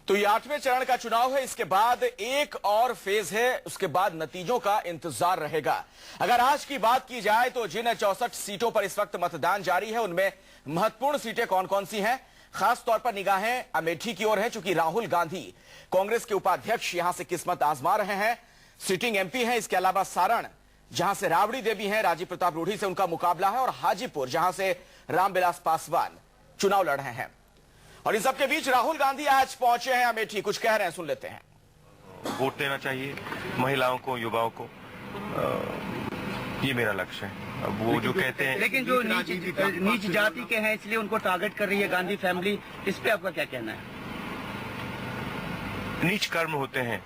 तो ये 8वें चरण का चुनाव है। इसके बाद एक और फेज है, उसके बाद नतीजों का इंतजार रहेगा। अगर आज की बात की जाए तो जिन 64 सीटों पर इस वक्त मतदान जारी है उनमें महत्वपूर्ण सीटें कौन कौन सी हैं, खास तौर पर निगाहें अमेठी की ओर है, चूंकि राहुल गांधी कांग्रेस के उपाध्यक्ष यहां से किस्मत आजमा रहे हैं, सिटिंग एमपी हैं। इसके अलावा सारण जहां से राबड़ी देवी हैं, राजीव प्रताप रूढ़ी से उनका मुकाबला है, और हाजीपुर जहां से रामविलास पासवान चुनाव लड़ रहे हैं। और इन सबके बीच राहुल गांधी आज पहुंचे हैं अमेठी, कुछ कह रहे हैं, सुन लेते हैं। वोट देना चाहिए महिलाओं को, युवाओं को, ये मेरा लक्ष्य है। अब वो जो कहते हैं, लेकिन जो नीच जाति के हैं इसलिए उनको टारगेट कर रही है गांधी फैमिली, इस पे आपका क्या कहना है? नीच कर्म होते हैं,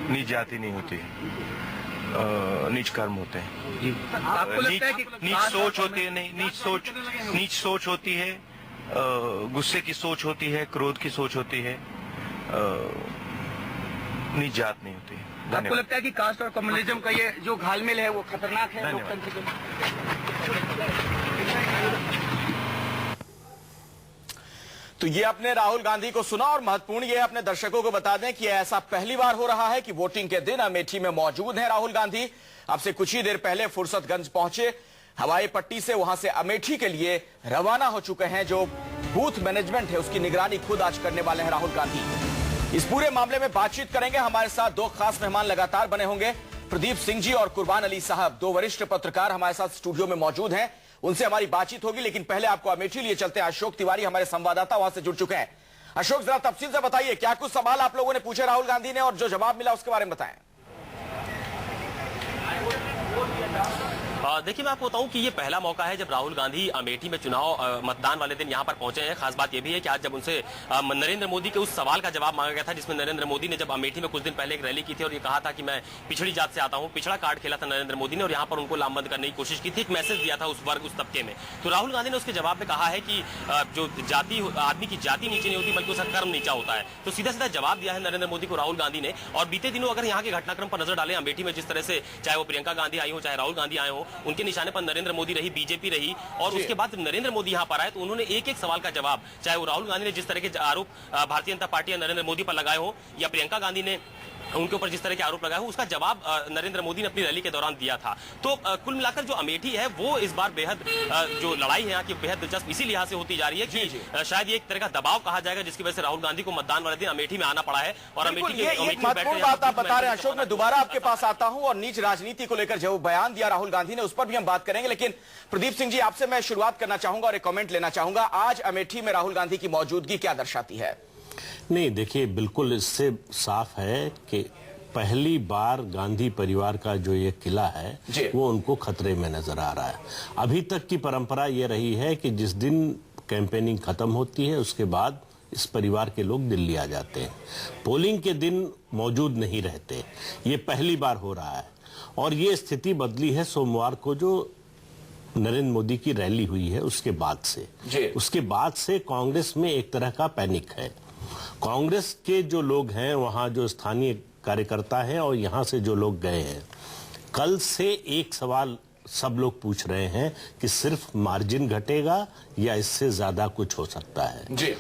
नीच जाति नहीं होती, नीच कर्म होते हैं। आपको लगता है कि नीच सोच होती है? नहीं, नीच सोच होती है, गुस्से की सोच होती है, क्रोध की सोच होती है, नीच जात नहीं होती है। आपको लगता है कि कास्ट और कम्युनिज्म का ये जो घालमेल है वो खतरनाक है लोकतंत्र के लिए? तो ये अपने राहुल गांधी को सुना, और महत्वपूर्ण ये अपने दर्शकों को बता दें कि ऐसा पहली बार हो रहा है कि वोटिंग के दिन अमेठी में मौजूद हैं राहुल गांधी। अब से कुछ ही देर पहले फुर्सतगंज पहुंचे, हवाई पट्टी से वहां से अमेठी के लिए रवाना हो चुके हैं। जो बूथ मैनेजमेंट है उसकी निगरानी खुद आज करने वाले हैं राहुल गांधी। इस पूरे मामले में बातचीत करेंगे। हमारे साथ दो खास मेहमान लगातार बने होंगे, प्रदीप सिंह जी और कुर्बान अली साहब, दो वरिष्ठ पत्रकार हमारे साथ स्टूडियो में मौजूद हैं, उनसे हमारी बातचीत होगी। लेकिन पहले आपको अमेठी लिए चलते हैं। अशोक तिवारी हमारे संवाददाता वहां से जुड़ चुके हैं। अशोक, जरा तफसील से बताइए, क्या कुछ सवाल आप लोगों ने पूछे राहुल गांधी ने और जो जवाब मिला उसके बारे में बताएं। देखिए, मैं आपको बताऊं कि ये पहला मौका है जब राहुल गांधी अमेठी में चुनाव मतदान वाले दिन यहां पर पहुंचे हैं। खास बात यह भी है कि आज जब उनसे नरेंद्र मोदी के उस सवाल का जवाब मांगा गया था जिसमें नरेंद्र मोदी ने जब अमेठी में कुछ दिन पहले एक रैली की थी और ये कहा था कि मैं पिछड़ी जात से आता हूं, पिछड़ा कार्ड खेला था नरेंद्र मोदी ने और यहां पर उनको लामबंद करने की कोशिश की थी, एक मैसेज दिया था उस वर्ग, उस तबके में। तो राहुल गांधी ने उसके जवाब में कहा है कि जो जाति, आदमी की जाति नीचे नहीं होती बल्कि उसका कर्म नीचा होता है। तो सीधा सीधा जवाब दिया है नरेंद्र मोदी को राहुल गांधी ने। और बीते दिनों अगर यहाँ के घटनाक्रम पर नजर डालें, अमेठी में जिस तरह से चाहे वो प्रियंका गांधी आई हो, चाहे राहुल गांधी आए हो, उनके निशाने पर नरेंद्र मोदी रही, बीजेपी रही। और उसके बाद नरेंद्र मोदी यहां पर आए तो उन्होंने एक एक सवाल का जवाब, चाहे वो राहुल गांधी ने जिस तरह के आरोप भारतीय जनता पार्टी या नरेंद्र मोदी पर लगाए हो, या प्रियंका गांधी ने उनके ऊपर जिस तरह के आरोप लगाए हो, उसका जवाब नरेंद्र मोदी ने अपनी रैली के दौरान दिया था। तो कुल मिलाकर जो अमेठी है वो इस बार बेहद जो लड़ाई है यहाँ की बेहद दिलचस्प इसी लिहाज से होती जा रही है कि शायद ये एक तरह का दबाव कहा जाएगा जिसकी वजह से राहुल गांधी को मतदान वाले दिन अमेठी में आना पड़ा है। और अमेठी महत्वपूर्ण बात आप बता रहे हैं अशोक, मैं दोबारा आपके पास आता हूं और नीच राजनीति को लेकर जो बयान दिया राहुल गांधी ने उस पर भी हम बात करेंगे। लेकिन प्रदीप सिंह जी, आपसे मैं शुरुआत करना चाहूंगा और एक कमेंट लेना चाहूंगा। आज अमेठी में राहुल गांधी की मौजूदगी क्या दर्शाती है? नहीं, देखिए, बिल्कुल इससे साफ है कि पहली बार गांधी परिवार का जो ये किला है वो उनको खतरे में नजर आ रहा है। अभी तक की परंपरा ये रही है कि जिस दिन कैंपेनिंग खत्म होती है उसके बाद इस परिवार के लोग दिल्ली आ जाते हैं, पोलिंग के दिन मौजूद नहीं रहते। ये पहली बार हो रहा है और ये स्थिति बदली है सोमवार को जो नरेंद्र मोदी की रैली हुई है उसके बाद से। उसके बाद से कांग्रेस में एक तरह का पैनिक है। कांग्रेस के जो लोग हैं, वहां जो स्थानीय कार्यकर्ता हैं और यहां से जो लोग गए हैं, कल से एक सवाल सब लोग पूछ रहे हैं कि सिर्फ मार्जिन घटेगा या इससे ज्यादा कुछ हो सकता है। जी।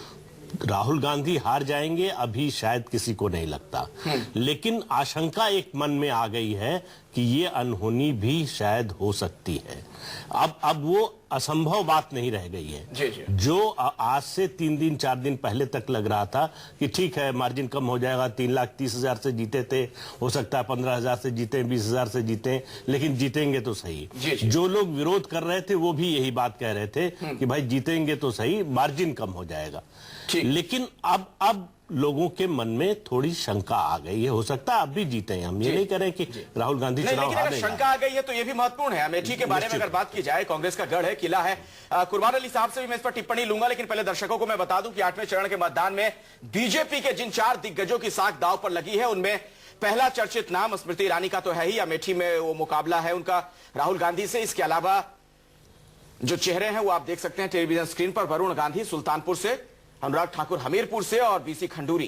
राहुल गांधी हार जाएंगे अभी शायद किसी को नहीं लगता, लेकिन आशंका एक मन में आ गई है कि ये अनहोनी भी शायद हो सकती है। अब वो असंभव बात नहीं रह गई है। जी। जो आज से 3 दिन 4 दिन पहले तक लग रहा था कि ठीक है मार्जिन कम हो जाएगा, 3,30,000 से जीते थे, हो सकता है 15,000 से जीते, 20,000 से जीते, लेकिन जीतेंगे तो सही। जी। जो लोग विरोध कर रहे थे वो भी यही बात कह रहे थे कि भाई जीतेंगे तो सही, मार्जिन कम हो जाएगा। लेकिन अब लोगों के मन में थोड़ी शंका आ गई है, हो सकता है अब भी जीते हैं। हम ये नहीं कह रहे कि राहुल गांधी चुनाव हारेंगे। शंका आ गई है तो ये भी महत्वपूर्ण है। अमेठी के बारे में अगर बात की जाए, कांग्रेस का गढ़ है, किला है। कुर्बान अली साहब से भी मैं इस पर टिप्पणी लूंगा, लेकिन पहले दर्शकों को मैं बता दूं कि 8वें चरण के मतदान में बीजेपी के जिन 4 दिग्गजों की साख दांव पर लगी है उनमें पहला चर्चित नाम स्मृति ईरानी का तो है ही। अमेठी में वो मुकाबला है उनका राहुल गांधी से। इसके अलावा जो चेहरे हैं वो आप देख सकते हैं टेलीविजन स्क्रीन पर। वरुण गांधी सुल्तानपुर से, अनुराग ठाकुर हमीरपुर से और बीसी खंडूरी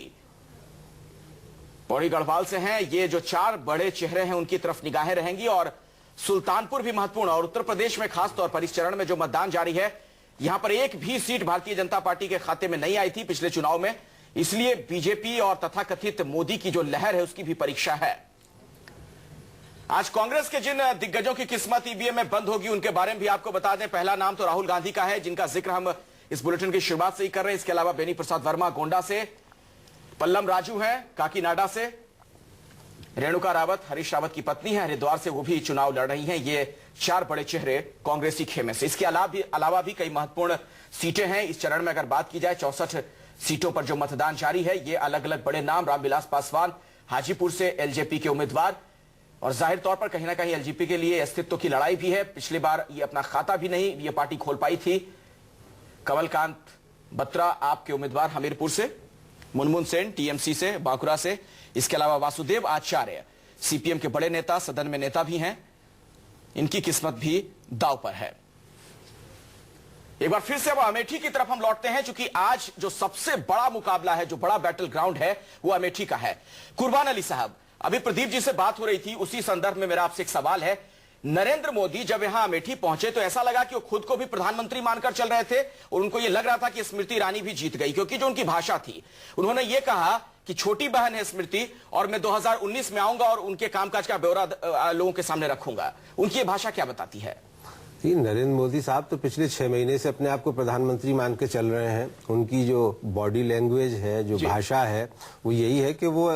पौड़ी गढ़वाल से हैं। ये जो 4 बड़े चेहरे हैं उनकी तरफ निगाहें रहेंगी। और सुल्तानपुर भी महत्वपूर्ण, और उत्तर प्रदेश में खासतौर पर इस चरण में जो मतदान जारी है, यहां पर एक भी सीट भारतीय जनता पार्टी के खाते में नहीं आई थी पिछले चुनाव में। इसलिए बीजेपी और तथाकथित मोदी की जो लहर है उसकी भी परीक्षा है। आज कांग्रेस के जिन दिग्गजों की किस्मत ईवीएम में बंद होगी उनके बारे में भी आपको बता दें। पहला नाम तो राहुल गांधी का है, जिनका जिक्र हम इस बुलेटिन की शुरुआत से ही कर रहे हैं। इसके अलावा बेनी प्रसाद वर्मा गोंडा से, पल्लम राजू है काकीनाडा से, रेणुका रावत हरीश रावत की पत्नी है, हरिद्वार से वो भी चुनाव लड़ रही हैं। ये 4 बड़े चेहरे कांग्रेसी खेमे से। इसके अलावा भी कई महत्वपूर्ण सीटें हैं इस चरण में। अगर बात की जाए 64 सीटों पर जो मतदान जारी है, ये अलग अलग बड़े नाम, रामविलास पासवान हाजीपुर से एलजेपी के उम्मीदवार, और जाहिर तौर पर कहीं ना कहीं एलजेपी के लिए अस्तित्व की लड़ाई भी है। पिछली बार ये अपना खाता भी नहीं ये पार्टी खोल पाई थी। कमलकांत बत्रा आपके उम्मीदवार हमीरपुर से, मुनमुन सेन टीएमसी से बांकुरा से, इसके अलावा वासुदेव आचार्य सीपीएम के बड़े नेता, सदन में नेता भी हैं, इनकी किस्मत भी दांव पर है। एक बार फिर से अब अमेठी की तरफ हम लौटते हैं, क्योंकि आज जो सबसे बड़ा मुकाबला है, जो बड़ा बैटल ग्राउंड है, वो अमेठी का है। कुर्बान अली साहब, अभी प्रदीप जी से बात हो रही थी, उसी संदर्भ में मेरा आपसे एक सवाल है। नरेंद्र मोदी जब यहां अमेठी पहुंचे तो ऐसा लगा कि वो खुद को भी प्रधानमंत्री मानकर चल रहे थे, और उनको यह लग रहा था कि स्मृति ईरानी भी जीत गई, क्योंकि जो उनकी भाषा थी, उन्होंने ये कहा कि छोटी बहन है स्मृति और मैं 2019 में आऊंगा और उनके कामकाज का ब्यौरा लोगों के सामने रखूंगा। उनकी ये भाषा क्या बताती है? नरेंद्र मोदी साहब तो पिछले 6 महीने से अपने आप को प्रधानमंत्री मान के चल रहे हैं। उनकी जो बॉडी लैंग्वेज है, जो भाषा है, वो यही है कि वो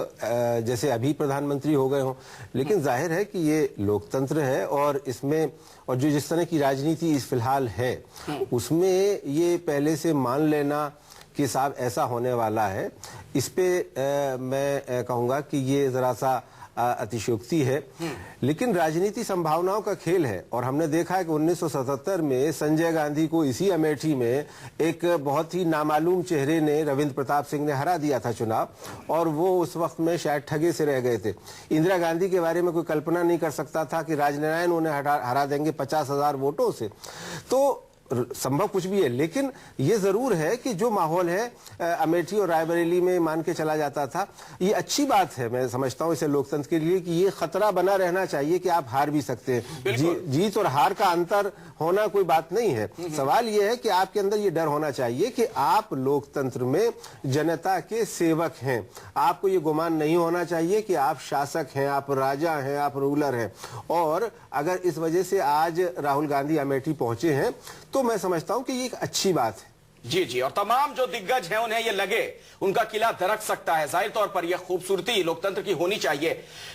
जैसे अभी प्रधानमंत्री हो गए हों। लेकिन जाहिर है कि ये लोकतंत्र है, और इसमें और जो जिस तरह की राजनीति इस फिलहाल है, उसमें ये पहले से मान लेना कि साहब ऐसा होने वाला है, इस पे मैं कहूँगा कि ये जरा सा अतिशयोक्ति है। लेकिन राजनीति संभावनाओं का खेल है, और हमने देखा है कि 1977 में संजय गांधी को इसी अमेठी में एक बहुत ही नामालूम चेहरे ने, रविंद्र प्रताप सिंह ने हरा दिया था चुनाव, और वो उस वक्त में शायद ठगे से रह गए थे। इंदिरा गांधी के बारे में कोई कल्पना नहीं कर सकता था कि राजनारायण उन्हें हरा देंगे 50,000 वोटों से। तो संभव कुछ भी है, लेकिन ये जरूर है कि जो माहौल है अमेठी और रायबरेली में मान के चला जाता था, ये अच्छी बात है। मैं समझता हूँ इसे लोकतंत्र के लिए कि ये खतरा बना रहना चाहिए कि आप हार भी सकते हैं। जीत और हार का अंतर होना कोई बात नहीं है। सवाल ये है कि आपके अंदर ये डर होना चाहिए कि आप लोकतंत्र में जनता के सेवक हैं। आपको ये गुमान नहीं होना चाहिए कि आप शासक हैं, आप राजा हैं, आप रूलर हैं। और अगर इस वजह से आज राहुल गांधी अमेठी पहुंचे हैं तो मैं समझता हूं कि ये एक अच्छी बात है। जी जी, और तमाम जो दिग्गज हैं उन्हें ये लगे उनका किला दरक सकता है। जाहिर तौर पर यह खूबसूरती लोकतंत्र की होनी चाहिए।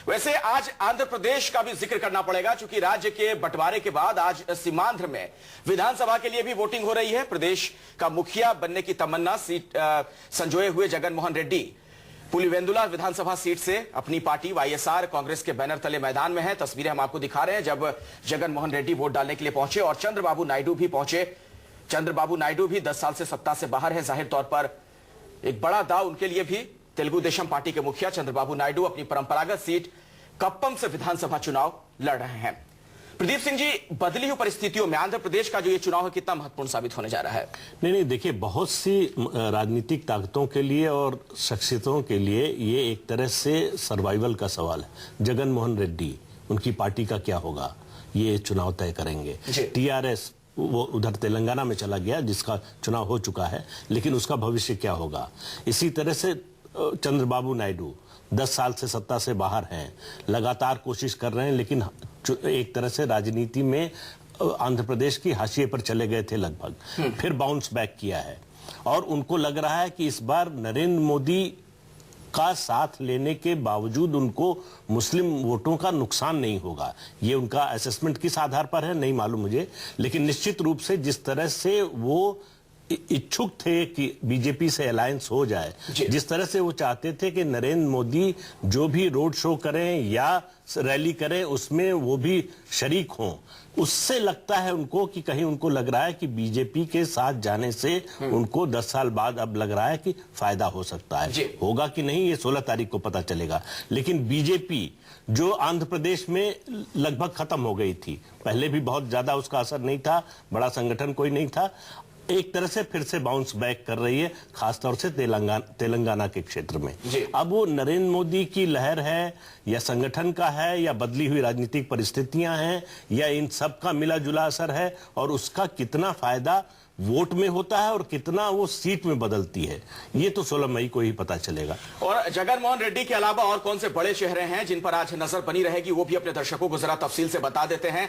वैसे आज आंध्र प्रदेश का भी जिक्र करना पड़ेगा, क्योंकि राज्य के बंटवारे के बाद आज सीमांध्र में विधानसभा के लिए भी वोटिंग हो रही है। प्रदेश का मुखिया बनने की तमन्ना सीट संजोए हुए जगन मोहन रेड्डी पुलिवेंदुला विधानसभा सीट से अपनी पार्टी वाईएसआर कांग्रेस के बैनर तले मैदान में है। तस्वीरें हम आपको दिखा रहे हैं जब जगन मोहन रेड्डी वोट डालने के लिए पहुंचे, और चंद्रबाबू नायडू भी पहुंचे। चंद्रबाबू नायडू भी 10 साल से सत्ता से बाहर है। जाहिर तौर पर एक बड़ा दाव उनके लिए भी। तेलुगु देशम पार्टी के मुखिया चंद्रबाबू नायडू अपनी परंपरागत सीट कप्पम से विधानसभा चुनाव लड़ रहे हैं। प्रदीप सिंह जी, बदली हुई परिस्थितियों में आंध्र प्रदेश का जो ये चुनाव है कितना महत्वपूर्ण साबित होने जा रहा है? नहीं, देखिए, बहुत सी राजनीतिक ताकतों के लिए और शख्सियतों के लिए ये एक तरह से सर्वाइवल का सवाल है। जगन मोहन रेड्डी, उनकी पार्टी का क्या होगा, ये चुनाव तय करेंगे। टीआरएस वो उधर तेलंगाना में चला गया, जिसका चुनाव हो चुका है, लेकिन उसका भविष्य क्या होगा। इसी तरह से चंद्रबाबू नायडू 10 साल से सत्ता से बाहर हैं, लगातार कोशिश कर रहे हैं, लेकिन एक तरह से राजनीति में आंध्र प्रदेश की हाशिए पर चले गए थे लगभग, फिर बाउंस बैक किया है। और उनको लग रहा है कि इस बार नरेंद्र मोदी का साथ लेने के बावजूद उनको मुस्लिम वोटों का नुकसान नहीं होगा। ये उनका असेसमेंट किस आधार पर है नहीं मालूम मुझे, लेकिन निश्चित रूप से जिस तरह से वो इच्छुक थे कि बीजेपी से अलायंस हो जाए, जिस तरह से वो चाहते थे कि नरेंद्र मोदी जो भी रोड शो करें या रैली करें उसमें वो भी शरीक हों, उससे लगता है उनको कि कहीं उनको लग रहा है कि बीजेपी के साथ जाने से उनको 10 साल बाद अब लग रहा है कि फायदा हो सकता है। होगा कि नहीं ये 16 तारीख को पता चलेगा। लेकिन बीजेपी जो आंध्र प्रदेश में लगभग खत्म हो गई थी, पहले भी बहुत ज्यादा उसका असर नहीं था, बड़ा संगठन कोई नहीं था, एक तरह से फिर से बाउंस बैक कर रही है, खासतौर से तेलंगाना के क्षेत्र में। अब वो नरेंद्र मोदी की लहर है या संगठन का है या बदली हुई राजनीतिक परिस्थितियां हैं या इन सब का मिला जुला असर है, और उसका कितना फायदा वोट में होता है और कितना वो सीट में बदलती है, ये तो 16 मई को ही पता चलेगा। और जगनमोहन रेड्डी के अलावा और कौन से बड़े चेहरे हैं जिन पर आज नजर बनी रहेगी, वो भी अपने दर्शकों को जरा तफसील से बता देते हैं।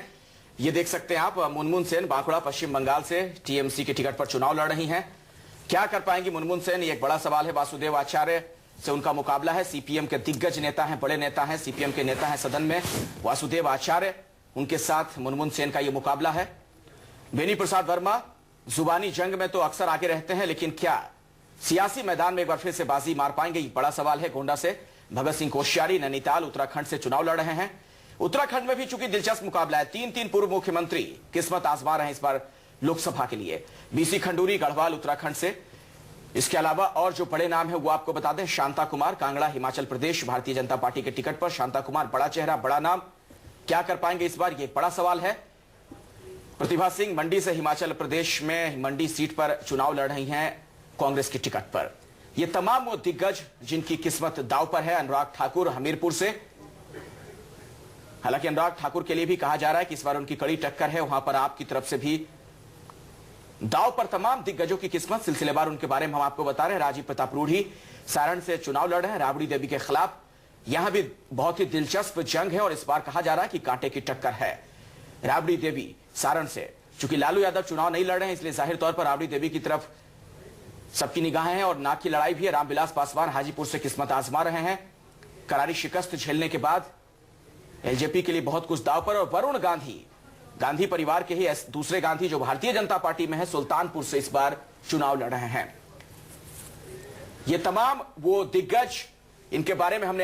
ये देख सकते हैं आप, मुनमुन सेन बांकुड़ा पश्चिम बंगाल से टीएमसी के टिकट पर चुनाव लड़ रही हैं। क्या कर पाएंगी मुनमुन सेन, ये एक बड़ा सवाल है। वासुदेव आचार्य से उनका मुकाबला है। सीपीएम के दिग्गज नेता हैं, बड़े नेता हैं, सीपीएम के नेता हैं सदन में वासुदेव आचार्य, उनके साथ मुनमुन सेन का ये मुकाबला है। बेनी प्रसाद वर्मा जुबानी जंग में तो अक्सर आगे रहते हैं, लेकिन क्या सियासी मैदान में एक बार फिर से बाजी मार पाएंगे, ये बड़ा सवाल है। गोंडा से भगत सिंह कोश्यारी नैनीताल उत्तराखंड से चुनाव लड़ रहे हैं। उत्तराखंड में भी चूंकि दिलचस्प मुकाबला है, 3 पूर्व मुख्यमंत्री किस्मत आजमा रहे हैं इस बार लोकसभा के लिए। बीसी खंडूरी गढ़वाल उत्तराखंड से। इसके अलावा और जो बड़े नाम है वो आपको बता दें, शांता कुमार कांगड़ा हिमाचल प्रदेश भारतीय जनता पार्टी के टिकट पर। शांता कुमार बड़ा चेहरा, बड़ा नाम, क्या कर पाएंगे इस बार, ये बड़ा सवाल है। प्रतिभा सिंह मंडी से हिमाचल प्रदेश में मंडी सीट पर चुनाव लड़ रही हैं कांग्रेस के टिकट पर। ये तमाम वो दिग्गज जिनकी किस्मत दांव पर है। अनुराग ठाकुर हमीरपुर से, हालांकि अनुराग ठाकुर के लिए भी कहा जा रहा है कि इस बार उनकी कड़ी टक्कर है, वहां पर आपकी तरफ से भी दांव पर तमाम दिग्गजों की किस्मत। सिलसिलेवार उनके बारे में हम आपको बता रहे हैं। राजीव प्रताप रूढ़ी सारण से चुनाव लड़ रहे हैं राबड़ी देवी के खिलाफ। यहां भी बहुत ही दिलचस्प जंग है और इस बार कहा जा रहा है कि कांटे की टक्कर है। राबड़ी देवी सारण से, चूंकि लालू यादव चुनाव नहीं लड़ रहे हैं इसलिए जाहिर तौर पर राबड़ी देवी की तरफ सबकी निगाहें हैं और नाक की लड़ाई भी है। रामविलास पासवान हाजीपुर से किस्मत आजमा रहे हैं। करारी शिकस्त झेलने के बाद एलजेपी के लिए बहुत कुछ दांव पर। और वरुण गांधी, गांधी परिवार के ही दूसरे गांधी जो भारतीय जनता पार्टी में है, सुल्तानपुर से इस बार चुनाव लड़ रहे हैं। ये तमाम वो दिग्गज, इनके बारे में हमने